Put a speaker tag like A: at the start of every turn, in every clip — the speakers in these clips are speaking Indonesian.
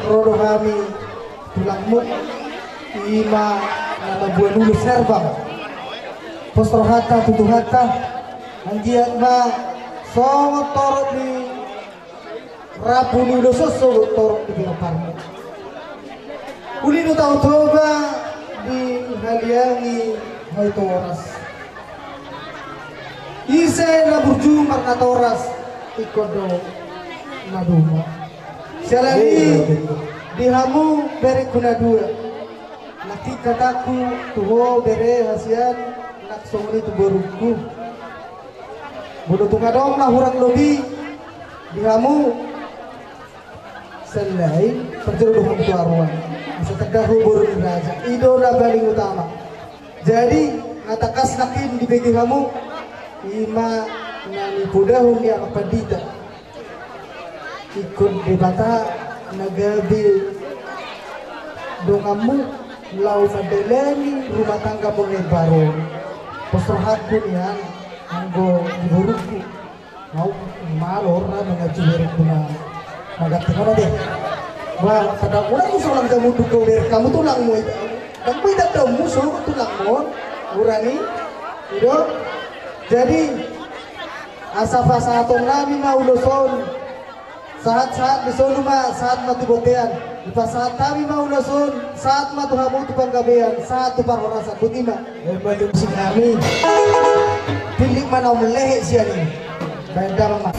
A: rodo kami tulangmu ima nama buah dulu serbang postro hata tutu hata anjian ma songot torok di rabu dulu soso torok di binaparmu ulinu tahu coba di haliangi hai toras ise na berjumpa na toras ikodo maduma selagi dihamu bere kuna dua laki kataku tuho bere hasian nak songri tu beruku bodoh tungadong lah hurang lobi dihamu selai perjodohan itu arwah masa tegar hubur raja idola paling utama jadi ngatakas nakin di bagi kamu ima nani pudahun dia kepadita ikut debata nagabi dongamu lau madeleni rumah tangga mulai baru posrohat pun ya anggo diburuku mau malor na mengaji kuna agak tengah deh wah kadang orang musuh kamu dukau dari kamu tulang mu kamu tidak tahu musuh tulang mu urani itu jadi asa-asa atong nami mauloson saat-saat disonu ma saat mati botean ipa saat kami mauloson saat matu hamu tupang gabean saat tupang orang saat butima macam si kami pilih mana melehe siya ni baik dalam mak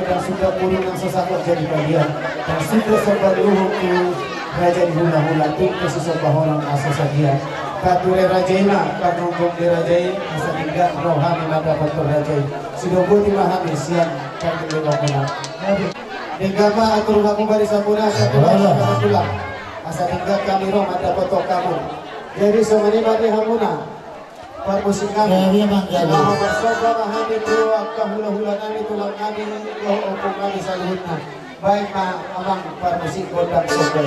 B: dan sudah pulih yang sesakot jadi bagian dan sudah sobat luhur ku raja di hula-hula tu kesusah bahoran asa sagia kature rajaina kanumpuk dirajai asa tinggal rohani nada batur rajai sudah budi mahami siang kami lelokona Denggama atur kamu bari sampuna satu kamu pulang asa tinggal kami roh ada foto kamu jadi semani mati hamuna permusikan.
C: Iya bang, jadi.
B: Muhammad Soka Mahani Dua kahula-hula nami tulang nami Goh opung nami saluhutna. Baik ma abang permusik Godang Soka.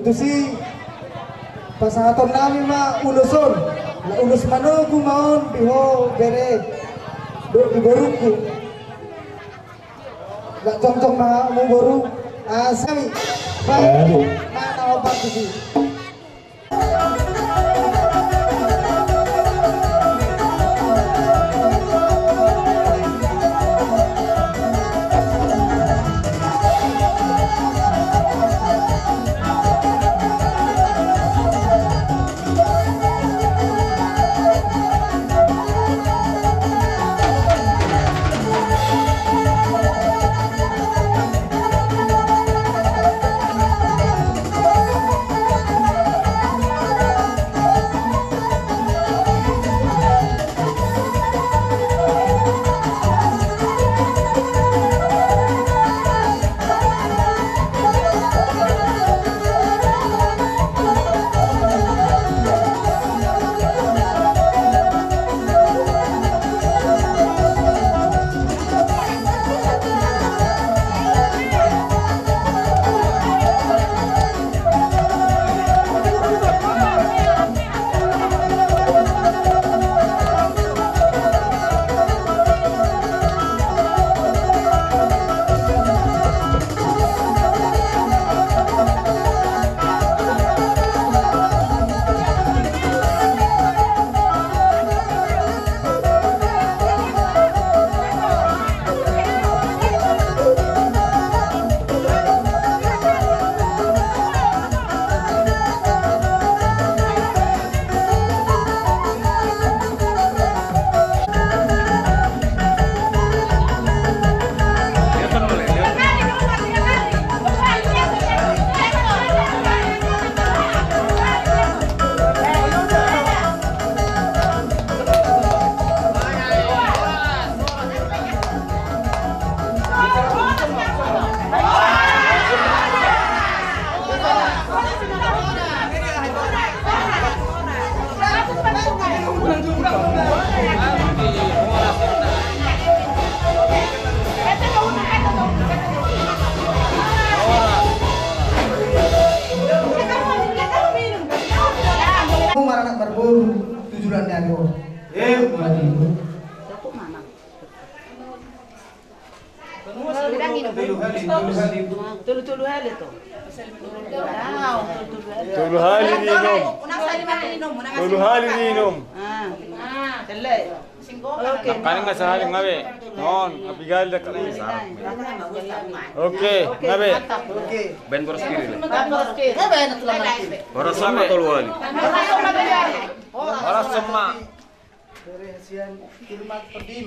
A: Itu sih pasangaton nami mah uluson, ulus mano gumaon biho bere do iboruku, gak cong mah mau boru sami, baik mana obat sih.
D: Tulu-tulu hali to.
E: Tulu hali diinom. Tulu hali diinom.
D: Tellay. Okay.
E: Kanin nga sa hali ngabe. Non, apigal da kanin sa. Okay, ngabe.
D: Okay.
E: Ben boros kiri.
D: Tapos ke.
E: Boros sama tulu hali. Boros sama.
A: Hasian Irman Pedim.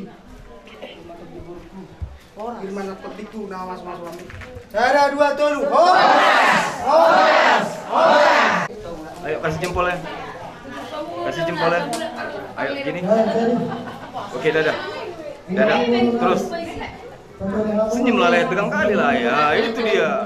A: Irman Pedim tuh nama mas suami. Ada dua tolu. Horas.
E: Ayo kasih jempolnya. Kasih jempolnya. Ayo gini. Oke, dadah. Dadah. Terus. Senyum lah, tegang kali lah ya. Itu dia.